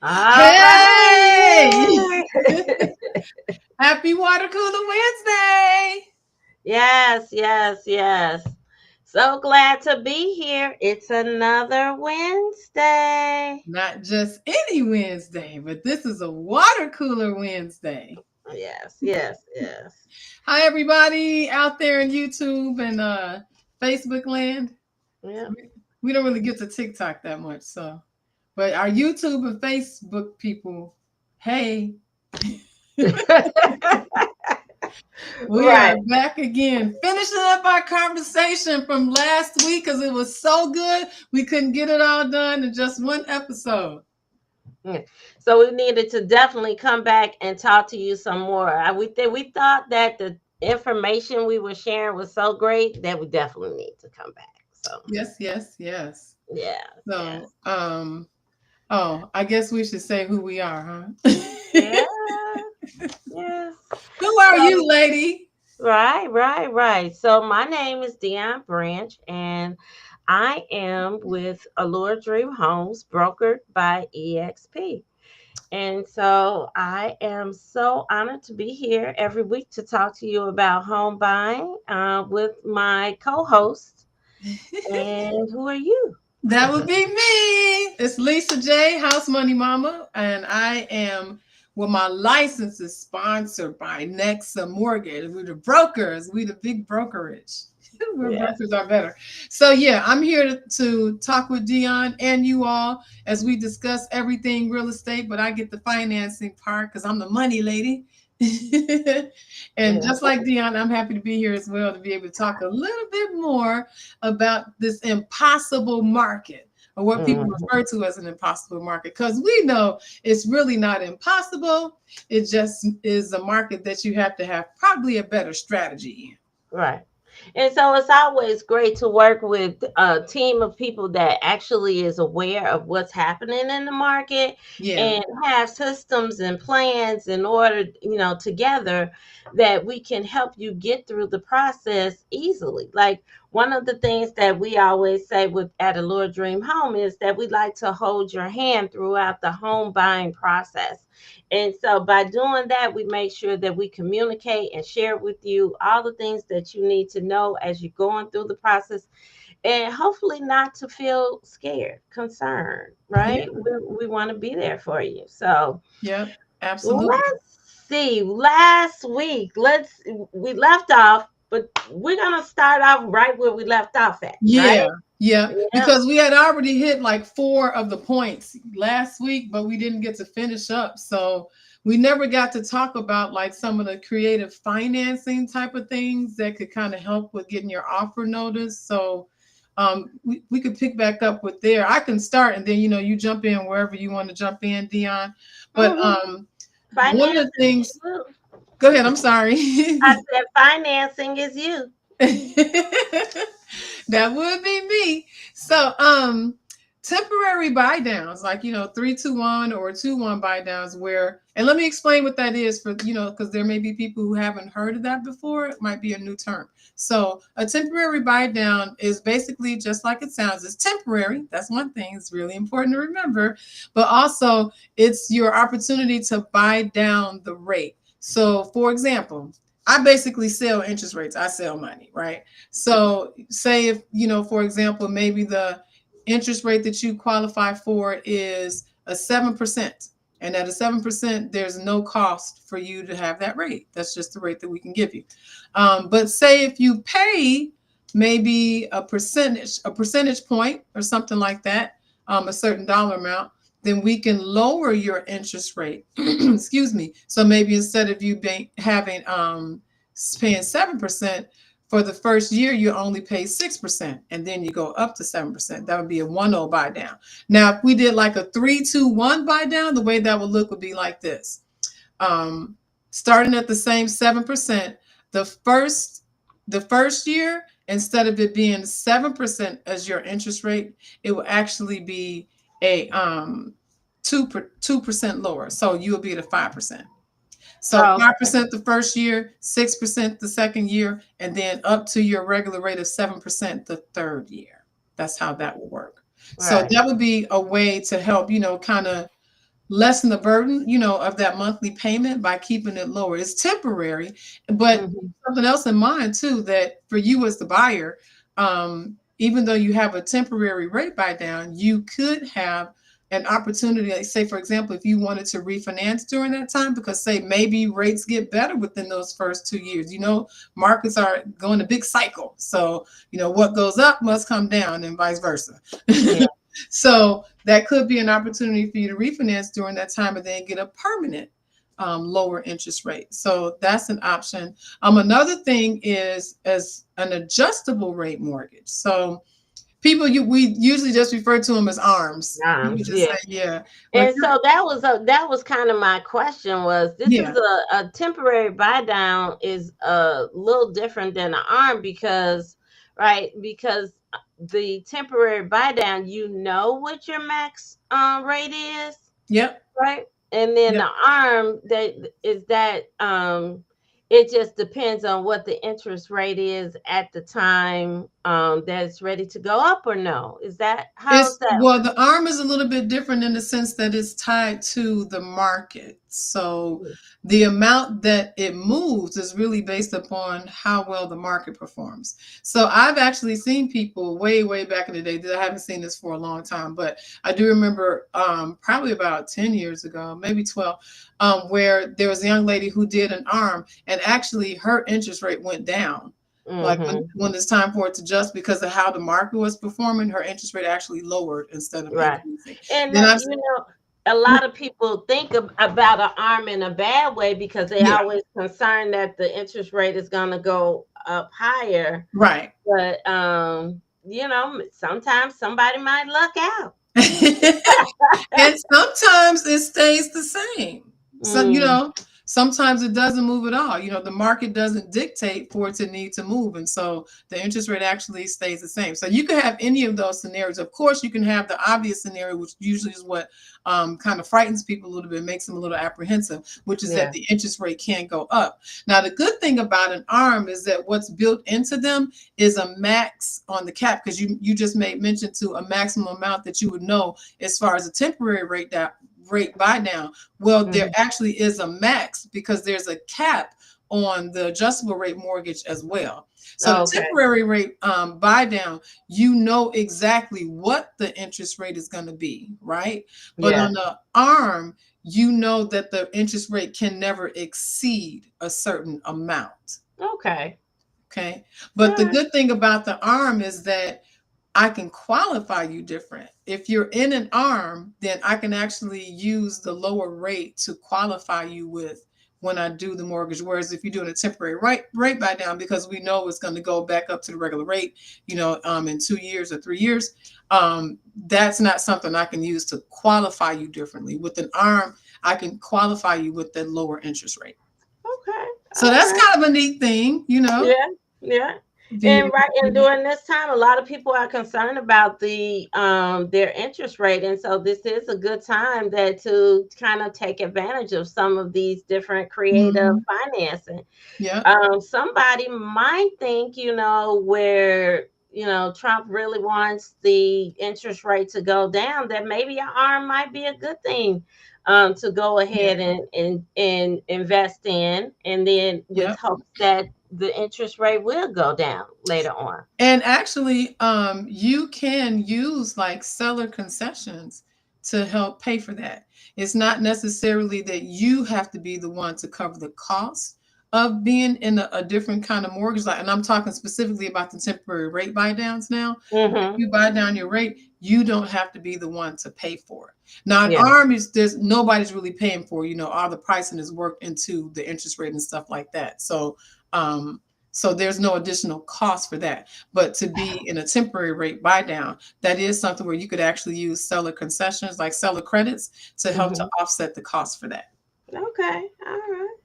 All Hey! right. Happy Water Cooler Wednesday! Yes, yes, yes. So glad to be here. It's another Wednesday. Not just any Wednesday, but this is a Water Cooler Wednesday. Yes, yes, yes. Hi, everybody out there in YouTube and Facebook land. Yeah. We don't really get to TikTok that much, so. But our YouTube and Facebook people, hey. We are Right. back again, finishing up our conversation from last week because it was so good. We couldn't get it all done in just one episode. Yeah. So we needed to definitely come back and talk to you some more. We thought that the information we were sharing was so great that we definitely need to come back. So Yes, yes, yes. yeah, So, yes. oh, I guess we should say who we are, huh? Yeah, yes. Who are So you, lady? right. So my name is Dion Branch, and I am with Allure Dream Homes, brokered by EXP. And so I am so honored to be here every week to talk to you about home buying with my co-host. And who are you? That would be me. It's Lisa J, House Money Mama, and I am. Well, my license is sponsored by Nexa Mortgage. We're the brokers. We the big brokerage. Where Yes. brokers are better. So yeah, I'm here to talk with Dion and you all as we discuss everything real estate, but I get the financing part because I'm the money lady. And Yeah. just like Dion, I'm happy to be here as well to be able to talk a little bit more about this impossible market, or what people Mhm. refer to as an impossible market, because we know it's really not impossible. It just is a market that you have to have probably a better strategy in. Right. And so it's always great to work with a team of people that actually is aware of what's happening in the market Yeah. and have systems and plans in order, together that we can help you get through the process easily. Like one of the things that we always say with at Allure Dream Home is that we like to hold your hand throughout the home buying process. And so by doing that, we make sure that we communicate and share with you all the things that you need to know as you're going through the process and hopefully not to feel scared, concerned, Yeah. right? We want to be there for you. So Yep. Absolutely. let's see. Last week, we left off, but we're gonna start off right where we left off at, right? Yeah. Yeah. Yeah. Because we had already hit like 4 of the points last week, but we didn't get to finish up. So we never got to talk about like some of the creative financing type of things that could kind of help with getting your offer notice. So we could pick back up with there. I can start and then you jump in wherever you want to jump in, Dion. But Hmm. one of the Financing is things, you. go ahead, I'm sorry. I said financing is you. That would be me. So, temporary buy downs, like 3-2-1 or 2-1 buy downs, where, and let me explain what that is for because there may be people who haven't heard of that before. It might be a new term. So, a temporary buy down is basically just like it sounds. It's temporary. That's one thing. It's really important to remember. But also, it's your opportunity to buy down the rate. So, for example, I basically sell interest rates. I sell money, right? So say if, for example, maybe the interest rate that you qualify for is a 7%. And at a 7%, there's no cost for you to have that rate. That's just the rate that we can give you. But say if you pay maybe a percentage point or something like that, a certain dollar amount, then we can lower your interest rate. Excuse me. So maybe instead of you having paying 7%, For the first year, you only pay 6%, and then you go up to 7%. That would be a 1-0 buy down. Now, if we did like a 3-2-1 buy down, the way that would look would be like this. Um, Starting at the same 7%, the first the first year, instead of it being 7% as your interest rate, it will actually be a 2% lower. So you will be at a 5%. So Oh, 5% the first year, 6% the second year, and then up to your regular rate of 7% the third year. That's how that will work. So right. that would be a way to help, kind of lessen the burden, of that monthly payment by keeping it lower. It's temporary, but Hmm. something else in mind too, that for you as the buyer, even though you have a temporary rate buy down, you could have an opportunity, like say, for example, if you wanted to refinance during that time, because say maybe rates get better within those first 2 years. Markets are going a big cycle. So, what goes up must come down and vice versa. Yeah. So that could be an opportunity for you to refinance during that time and then get a permanent lower interest rate. So that's an option. Another thing is as an adjustable rate mortgage. So we usually just refer to them as ARMs. People just Yeah. say, yeah. Well, And so that was kind of my question was this is yeah, a temporary buy down is a little different than an arm because the temporary buy down what your max rate is, yep, right? And then yep. the arm that it just depends on what the interest rate is at the time that it's ready to go up or no. Is that how's It's that? well, the arm is a little bit different in the sense that it's tied to the market. So the amount that it moves is really based upon how well the market performs. So I've actually seen people way, way back in the day. I haven't seen this for a long time, but I do remember probably about 10 years ago, maybe 12, where there was a young lady who did an arm and actually her interest rate went down. Like Mm-hmm. when it's time for it to adjust because of how the market was performing, her interest rate actually lowered instead of Right. increasing. And Then I've a lot of people think about an arm in a bad way because they yeah, always concerned that the interest rate is going to go up higher. right. But sometimes somebody might luck out. And sometimes it stays the same. So, Mm, sometimes it doesn't move at all. The market doesn't dictate for it to need to move. And so the interest rate actually stays the same. So you can have any of those scenarios. Of course, you can have the obvious scenario, which usually is what kind of frightens people a little bit, makes them a little apprehensive, which is that yeah. the interest rate can go up. Now, the good thing about an ARM is that what's built into them is a max on the cap, because you just made mention to a maximum amount that you would know as far as a temporary rate buy down. Well, there Hmm. actually is a max because there's a cap on the adjustable rate mortgage as well. So the Okay. temporary rate buy down, you know exactly what the interest rate is going to be, right? But Yeah. on the ARM, you know that the interest rate can never exceed a certain amount. Okay. Okay. All But the right. good thing about the ARM is that I can qualify you different. If you're in an arm, then I can actually use the lower rate to qualify you with when I do the mortgage. Whereas if you're doing a temporary rate buy down, because we know it's going to go back up to the regular rate, in 2 years or 3 years, that's not something I can use to qualify you differently. With an arm, I can qualify you with that lower interest rate. Okay. So All that's right. kind of a neat thing. Yeah, yeah. Being And able to do that. during this time, a lot of people are concerned about their interest rate. And so this is a good time that to kind of take advantage of some of these different creative Mhm. financing. Yeah. Somebody might think, where Trump really wants the interest rate to go down, that maybe an arm might be a good thing to go Yeah. ahead and invest in, and then with Yeah. hopes that the interest rate will go down later on. And actually, you can use like seller concessions to help pay for that. It's not necessarily that you have to be the one to cover the cost of being in a different kind of mortgage. Like, and I'm talking specifically about the temporary rate buy downs now. If Hmm. you buy down your rate, you don't have to be the one to pay for it. Now, an Yeah. ARM is there's nobody's really paying for, all the pricing is worked into the interest rate and stuff like that. So, So there's no additional cost for that. But to be in a temporary rate buy down, that is something where you could actually use seller concessions, like seller credits, to help to Hmm. offset the cost for that. Okay. All right.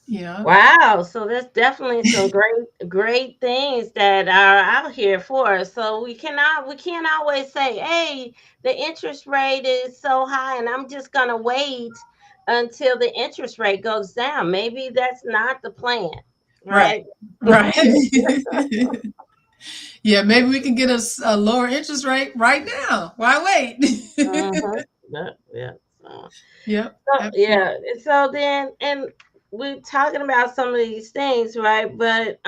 Yeah. Wow. So there's definitely some great things that are out here for us. So we can't always say, hey, the interest rate is so high and I'm just gonna wait until the interest rate goes down. Maybe that's not the plan, Right. right? Right. Yeah, maybe we can get a lower interest rate right now. Why wait? Mm-hmm. Yeah. So, Yep, yeah. absolutely. So then, and we're talking about some of these things, right? But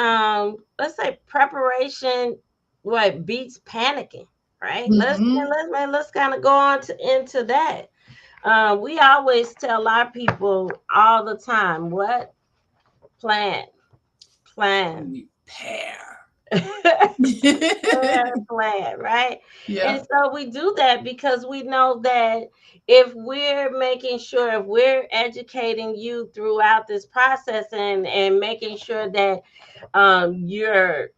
let's say preparation, what beats panicking, right? Hmm. Let's kind of go on into that. We always tell our people all the time, what plan, plan. Repair. Plan, right? And Yeah, so we do that because we know that if we're making sure, if we're educating you throughout this process and making sure that you're,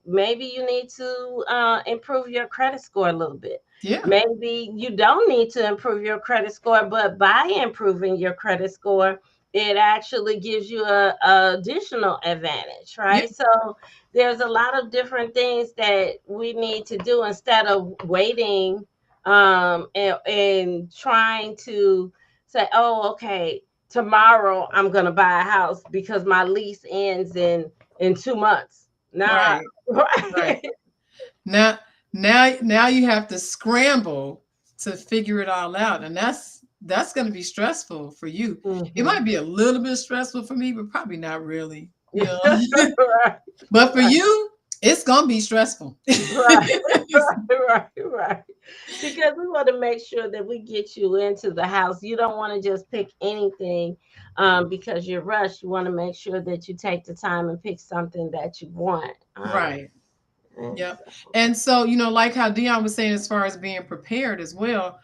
maybe you need to improve your credit score a little bit. yeah, Maybe you don't need to improve your credit score, but by improving your credit score, it actually gives you a additional advantage, yeah, right? So there's a lot of different things that we need to do instead of waiting and trying to say, oh, okay, tomorrow I'm going to buy a house because my lease ends in 2 months. Nah, right, right. right. Now, now you have to scramble to figure it all out, and that's going to be stressful for you. It Hmm. might be a little bit stressful for me, but probably not really. You know, Right, but for right, you, it's going to be stressful. right, right. Because we want to make sure that we get you into the house. You don't want to just pick anything because you're rushed. You want to make sure that you take the time and pick something that you want. Right. And Yep. so, And so, like how Dion was saying, as far as being prepared as well,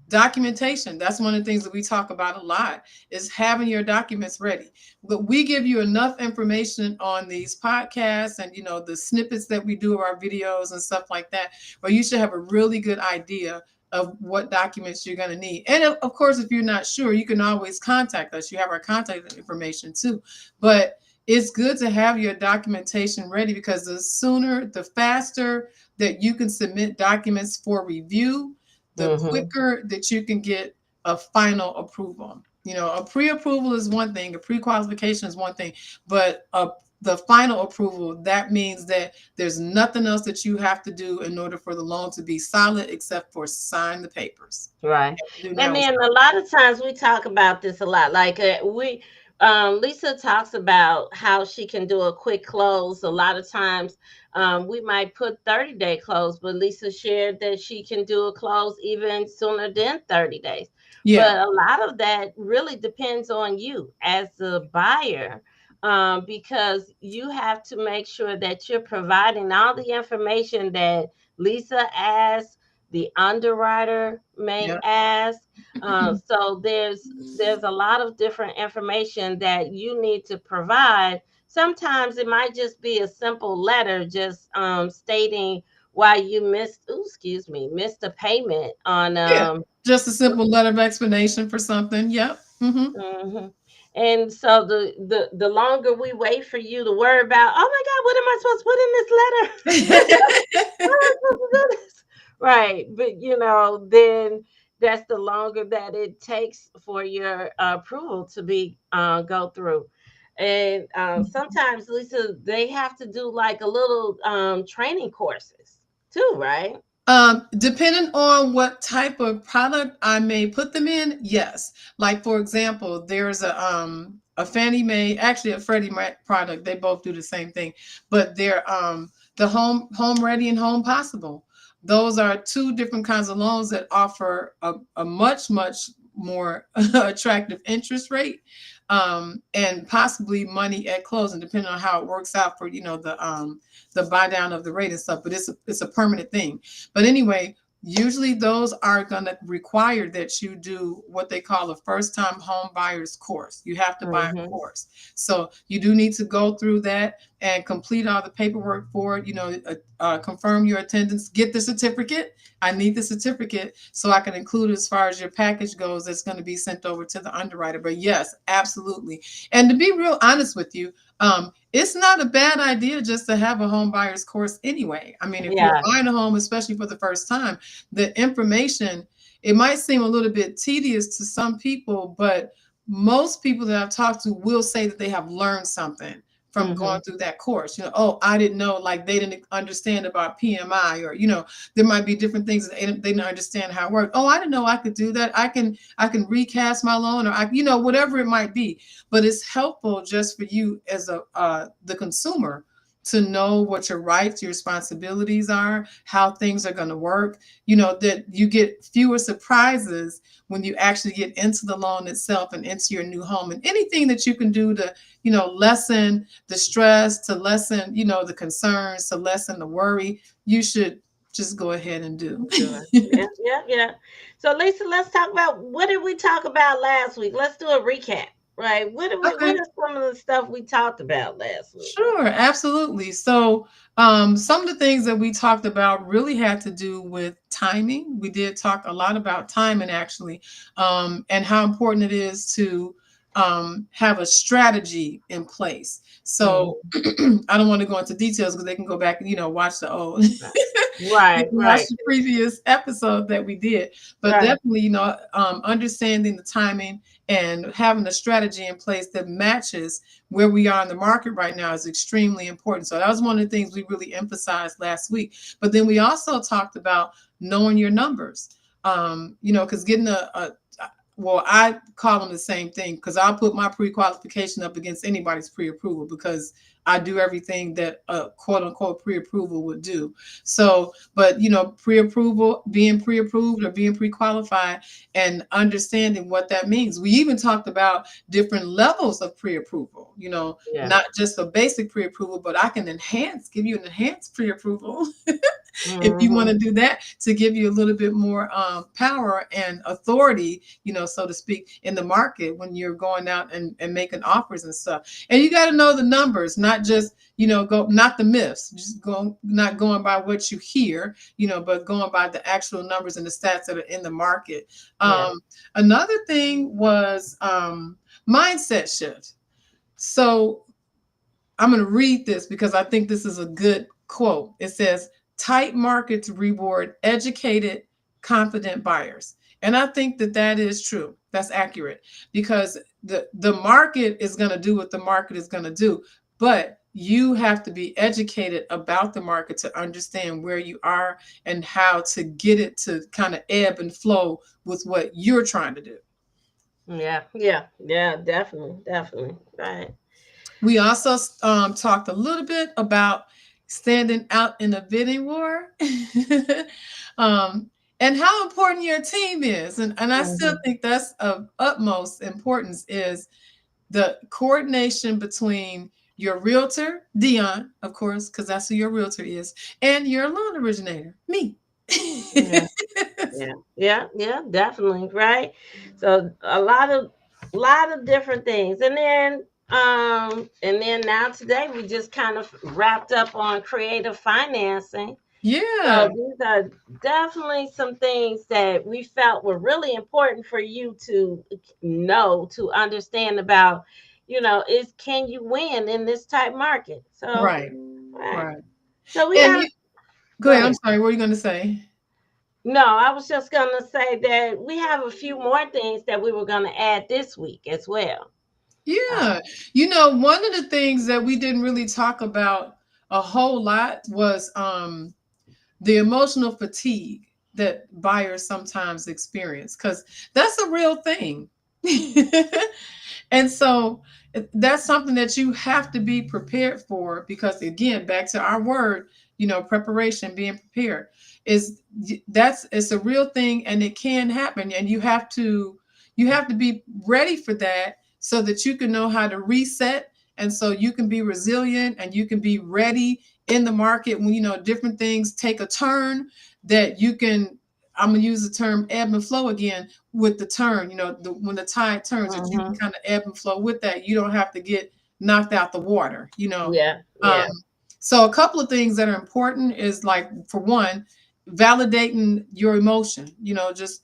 documentation. That's one of the things that we talk about a lot is having your documents ready. But we give you enough information on these podcasts and, the snippets that we do of our videos and stuff like that, where you should have a really good idea of what documents you're going to need. And of course, if you're not sure, you can always contact us. You have our contact information too. But it's good to have your documentation ready because the sooner, the faster that you can submit documents for review, the hmm. quicker that you can get a final approval. A pre-approval is one thing, a pre-qualification is one thing, but the final approval, that means that there's nothing else that you have to do in order for the loan to be solid except for sign the papers. Right. Do And now is then a lot of times we talk about this a lot. Like Lisa talks about how she can do a quick close. A lot of times we might put 30-day close, but Lisa shared that she can do a close even sooner than 30 days. yeah, But a lot of that really depends on you as the buyer. Because you have to make sure that you're providing all the information that Lisa asked, the underwriter may yeah, ask. So there's a lot of different information that you need to provide. Sometimes it might just be a simple letter, just stating why you missed a payment on yeah. Just a simple letter of explanation for something. Yep. Hmm. mhm. And so the longer we wait for you to worry about, oh my God, what am I supposed to put in this letter? How am I supposed to do this? Right. But then that's the longer that it takes for your approval to be go through. And sometimes, Lisa, they have to do like a little training courses too, right? Depending on what type of product I may put them in, yes. Like for example, there's a Fannie Mae, actually a Freddie Mac product. They both do the same thing, but they're the home ready and home possible. Those are two different kinds of loans that offer a much more attractive interest rate, and possibly money at closing, depending on how it works out for the buy down of the rate and stuff. But it's a permanent thing. But anyway, Usually those are going to require that you do what they call a first time home buyers course. You have to buy a Mm-hmm. course. So you do need to go through that and complete all the paperwork for it, confirm your attendance, get the certificate. I need the certificate so I can include it as far as your package goes that's going to be sent over to the underwriter. But yes, absolutely. And to be real honest with you, it's not a bad idea just to have a home buyers course anyway. I mean, if you're Yeah. buying a home, especially for the first time, the information, it might seem a little bit tedious to some people, but most people that I've talked to will say that they have learned something from Mm-hmm. going through that course. Oh, I didn't know, like they didn't understand about PMI, or there might be different things that they didn't understand how it worked. Oh, I didn't know I could do that. I can recast my loan, or whatever it might be. But it's helpful just for you as the consumer to know what your rights, your responsibilities are, how things are going to work, that you get fewer surprises when you actually get into the loan itself and into your new home. And anything that you can do to, lessen the stress, to lessen, the concerns, to lessen the worry, you should just go ahead and do. Do it. Yeah, yeah, yeah. So Lisa, let's talk about what did we talk about last week? Let's do a recap. Right. What Okay. are some of the stuff we talked about last week? Sure, absolutely. So, some of the things that we talked about really had to do with timing. We did talk a lot about timing, actually, and how important it is to have a strategy in place. So, Mm-hmm. I don't want to go into details because they can go back and watch the old you Right, can watch right, the previous episode that we did. But right. definitely, understanding the timing and having a strategy in place that matches where we are in the market right now is extremely important. So that was one of the things we really emphasized last week. But then we also talked about knowing your numbers. Because getting well, I call them the same thing because I'll put my pre-qualification up against anybody's pre-approval because I do everything that a quote unquote pre-approval would do. So, but pre-approval, being pre-approved or being pre-qualified and understanding what that means. We even talked about different levels of pre-approval, Yeah. not just a basic pre-approval, but I can give you an enhanced pre-approval if you want Mm-hmm. to do that to give you a little bit more power and authority, so to speak, in the market when you're going out and making offers and stuff. And you got to know the numbers, not just, not the myths, just not going by what you hear, but going by the actual numbers and the stats that are in the market. Yeah. Another thing was mindset shift. So I'm going to read this because I think this is a good quote. It says, tight markets reward educated, confident buyers. And I think that that is true. That's accurate because the market is going to do what the market is going to do. But you have to be educated about the market to understand where you are and how to get it to kind of ebb and flow with what you're trying to do. Yeah. Yeah. Yeah. Definitely. Definitely. Right. We also talked a little bit about standing out in a bidding war um, and how important your team is. And I still Mm-hmm. think that's of utmost importance is the coordination between your realtor, Dion, of course, because that's who your realtor is, and your loan originator, me. Yeah. Yeah, yeah, yeah, definitely, right? So a lot of different things. And then now today we just kind of wrapped up on creative financing. Yeah, So these are definitely some things that we felt were really important for you to know, to understand about, is can you win in this type market? So, right, right. right. So we And got, you go go ahead. I'm ahead. sorry. What are you going to say? No, I was just going to say that we have a few more things that we were going to add this week as well. Uh, Yeah. One of the things that we didn't really talk about a whole lot was the emotional fatigue that buyers sometimes experience because that's a real thing. And so that's something that you have to be prepared for because again, back to our word, preparation, being prepared is that's it's a real thing and it can happen and you have to be ready for that so that you can know how to reset and so you can be resilient and you can be ready in the market when different things take a turn that you can I'm gonna use the term ebb and flow again with the turn. When the tide turns, if you can Mhm. kind of ebb and flow with that, you don't have to get knocked out the water. Yeah, Um, yeah. so a couple of things that are important is like, for one, validating your emotion. Just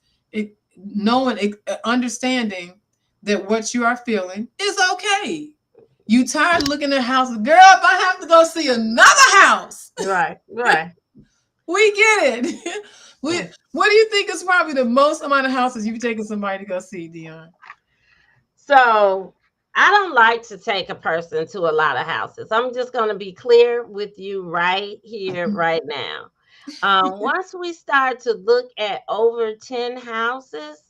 knowing, understanding that what you are feeling is okay. You tired of looking at houses, girl? If I have to go see another house, Right, right. we get it. Mm. What do you think is probably the most amount of houses you've taken somebody to go see, Dion? So I don't like to take a person to a lot of houses. I'm just going to be clear with you right here, right now. Once we start to look at over 10 houses,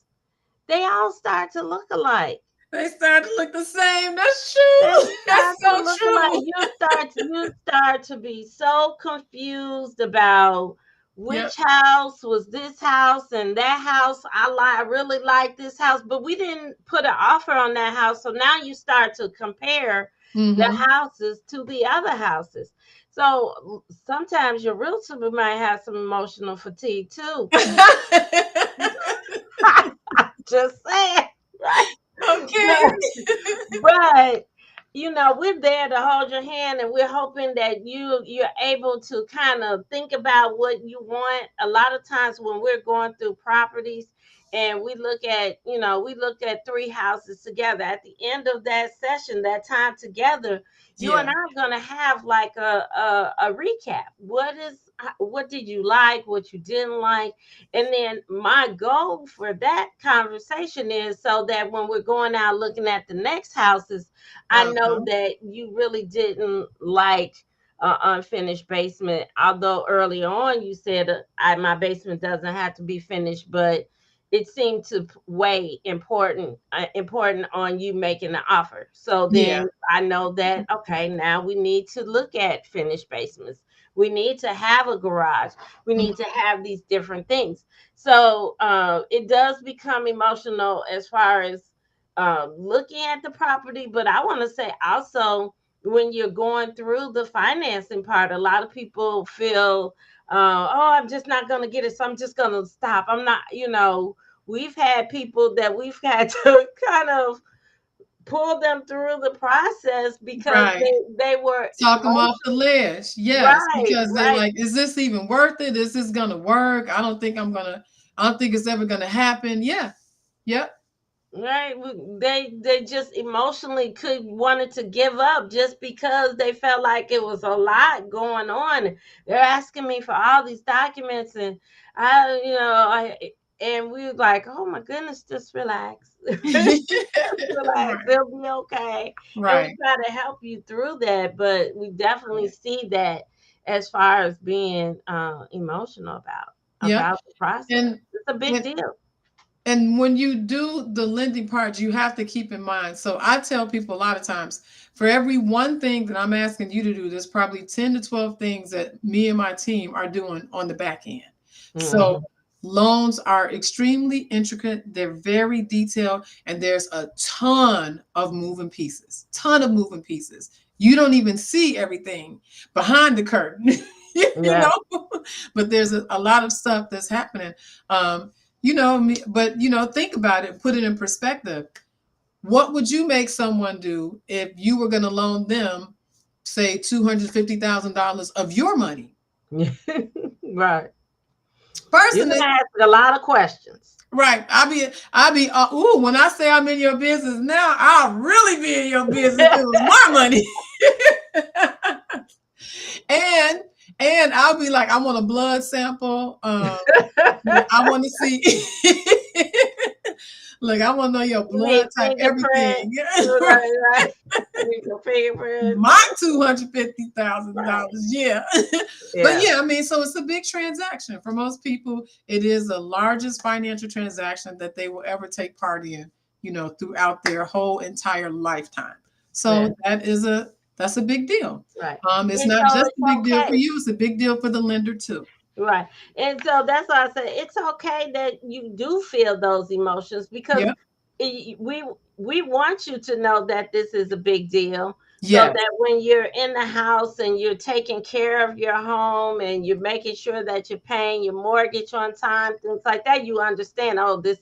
they all start to look alike. They start to look the same. That's They true. That's start to so look alike. true. You start to be so confused about Yep. which house was this house and that house. I really like this house, but we didn't put an offer on that house. So now you start to compare the Mm-hmm. houses to the other houses. So sometimes your realtor might have some emotional fatigue too. Just saying, right? Okay. But we're there to hold your hand, and we're hoping that you're able to kind of think about what you want. A lot of times when we're going through properties and we look at three houses together, at the end of that session, that time together, you and Yeah. I are going to have like a recap. What did you like, what you didn't like? And then my goal for that conversation is so that when we're going out looking at the next houses, I know Uh-huh. that you really didn't like unfinished basement. Although early on you said my basement doesn't have to be finished, but it seemed to weigh important on you making the offer. So Yeah. then I know that okay, now we need to look at finished basements. We need to have a garage. We Mhm. need to have these different things. So it does become emotional as far as looking at the property. But I want to say also, when you're going through the financing part, a lot of people feel, oh, I'm just not going to get it. So I'm just going to stop. I'm not, we've had people that we've had to kind of pull them through the process because Right. they were Talk them off the emotional. ledge. Yes, Right, because they're right. like, is this even worth it? Is this gonna work? I don't think it's ever gonna happen. Yeah. Yep. Right. They just emotionally could wanted to give up just because they felt like it was a lot going on. They're asking me for all these documents and and we were like, oh my goodness, just relax. Just relax. Right. They'll be okay. And we Right. try to help you through that, but we definitely Right. see that as far as being emotional Yep. about the process. And It's a big and deal. And when you do the lending part, you have to keep in mind. So I tell people a lot of times, for every one thing that I'm asking you to do, there's probably 10 to 12 things that me and my team are doing on the back end. So Mhm. loans are extremely intricate, they're very detailed, and there's a ton of moving pieces. Ton of moving pieces. You don't even see everything behind the curtain. you Yeah. know, but there's a lot of stuff that's happening. Um, but think about it, put it in perspective. What would you make someone do if you were going to loan them, say, $250,000 of your money? Right. You're Personally, gonna ask a lot of questions. right? Ooh, when I say I'm in your business now, I'll really be in your business if it was my money. and and I'll be like, I want a blood sample. I want to see. Look, I want to know your You need blood type, fingerprint. everything. Right, right. You need your fingerprint. My $250,000, Right. yeah. But Yeah. yeah, I mean, so it's a big transaction for most people. It is the largest financial transaction that they will ever take part in, throughout their whole entire lifetime. Yeah. So that's a big deal. Right. It's And not so just it's a big deal for okay. you; it's a big deal for the lender too. Right. And so that's why I say it's okay that you do feel those emotions because Yep. we want you to know that this is a big deal. so Yes. that when you're in the house and you're taking care of your home and you're making sure that you're paying your mortgage on time, things like that, you understand, oh, this,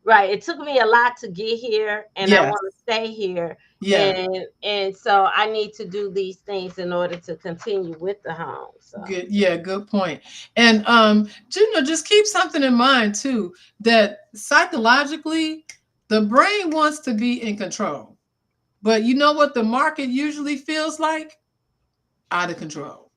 right, it took me a lot to get here and I Yes. want to stay here. Yeah. And so I need to do these things in order to continue with the home. So Good. Yeah, good point. And just keep something in mind too, that psychologically the brain wants to be in control. But you know what the market usually feels like? Out of control.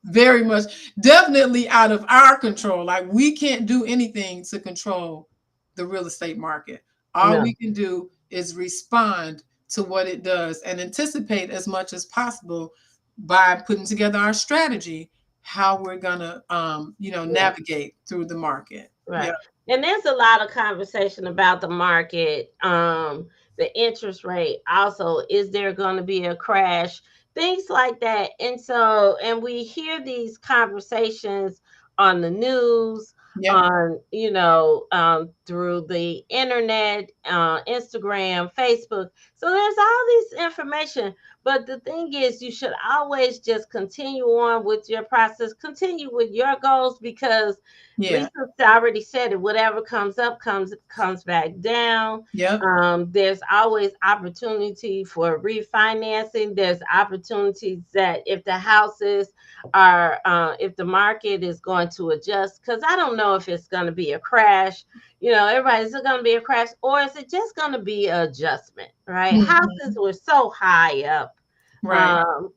Very much, definitely out of our control. Like we can't do anything to control the real estate market. All no, we can do is respond to what it does and anticipate as much as possible by putting together our strategy, how we're gonna yeah. navigate through the market. Yeah. Right. And there's a lot of conversation about the market, the interest rate. Also, is there going to be a crash? Things like that. And so, and we hear these conversations on the news, Yep. on, through the internet, Instagram, Facebook. So there's all this information. But the thing is, you should always just continue on with your process, continue with your goals, because Yeah. Lisa already said it. Whatever comes up comes back down. Yep. There's always opportunity for refinancing. There's opportunities that if the houses are, if the market is going to adjust, because I don't know if it's going to be a crash. Everybody's going to be a crash, or is it just going to be an adjustment? Right? Houses Mhm. were so high up, Right. um,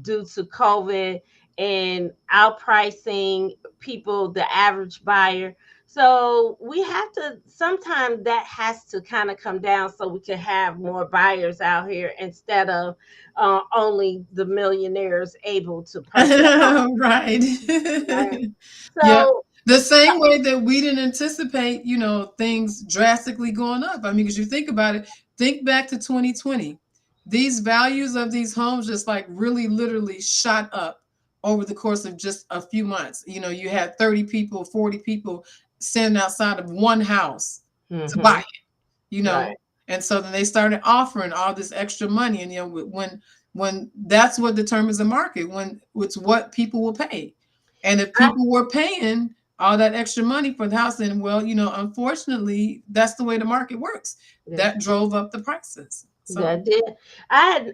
due to COVID and outpricing people, the average buyer. So we have to, sometimes that has to kind of come down so we can have more buyers out here instead of only the millionaires able to purchase homes. Right. Right? Yep. So, The same way that we didn't anticipate, things drastically going up. I mean, because you think about it, think back to 2020. These values of these homes just like really literally shot up over the course of just a few months. You had 30 people, 40 people standing outside of one house to buy mhm, it, you right, know. And so then they started offering all this extra money. And when that's what determines the market, when it's what people will pay. And if I, people were paying all that extra money for the house, then well, unfortunately, that's the way the market works. yeah, That drove up the prices. So that did. I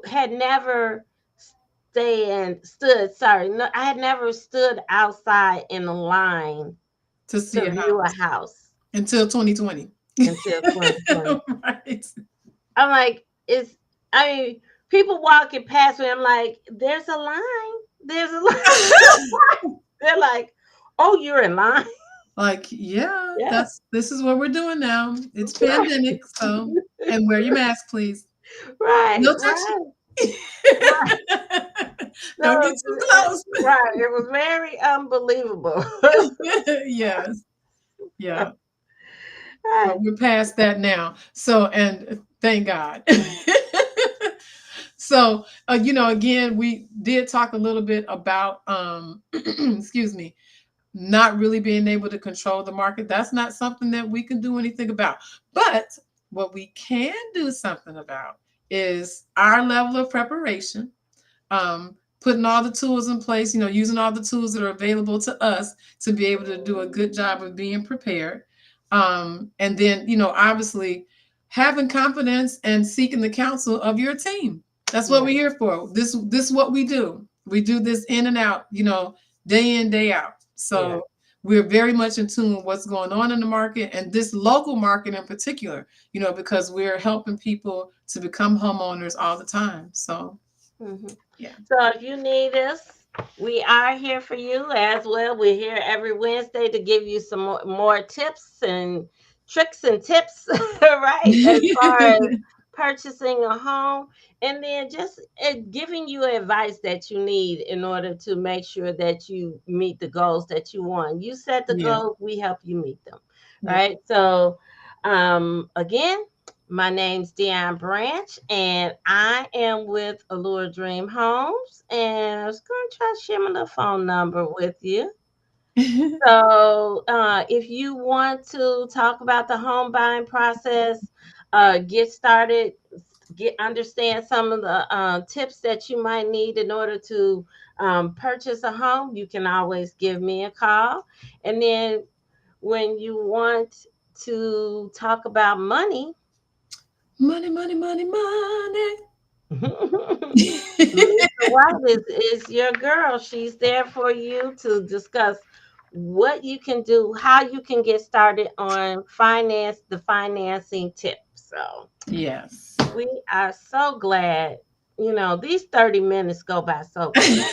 had never stood. Sorry, no, I had never stood outside in a line to see to a view a house house until 2020. until 2020. Right. I'm like, I mean, people walking past me. I'm like, there's a line. There's a line. They're like, oh, you're in line. Like, yeah, Yeah. this is what we're doing now. It's pandemic, so and wear your mask, please. Right, No right, touching. right. Don't So, get too close. right, it was very unbelievable. Yes. Yeah. Right. But we're past that now. So, and thank God. So, again, we did talk a little bit about, excuse me, not really being able to control the market. That's not something that we can do anything about. But what we can do something about is our level of preparation, putting all the tools in place, using all the tools that are available to us to be able to do a good job of being prepared. And then, obviously having confidence and seeking the counsel of your team. That's what Yeah, we're here for. This is what we do. We do this in and out, day in, day out. yeah. So we're very much in tune with what's going on in the market and this local market in particular, because we're helping people to become homeowners all the time. So Mhm. yeah. So if you need us, we are here for you as well. We're here every Wednesday to give you some more tips and tricks and tips, right? As far as purchasing a home, and then just giving you advice that you need in order to make sure that you meet the goals that you want. You set the Yeah. goals, we help you meet them, Yeah. right? So, again, my name's Dion Branch, and I am with Allure Dream Homes. And I was going to try to share my little phone number with you. So, if you want to talk about the home buying process, get started, get understand some of the tips that you might need in order to purchase a home, you can always give me a call. And then when you want to talk about money, Money, money, money, money. Lisa White is your girl. She's there for you to discuss what you can do, how you can get started on the financing tips. So Yes. we are so glad, these 30 minutes go by so quick.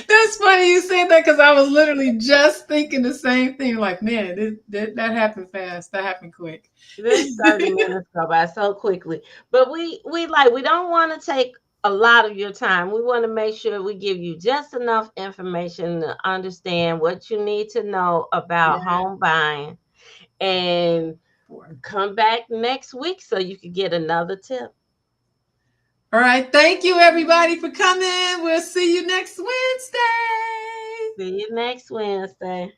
That's funny you said that because I was literally just thinking the same thing. Like, man, that happened fast. That happened quick. This 30 minutes go by so quickly. But we don't want to take a lot of your time. We want to make sure we give you just enough information to understand what you need to know about Yeah. home buying, and come back next week so you can get another tip. All right. Thank you, everybody, for coming. We'll see you next Wednesday. See you next Wednesday.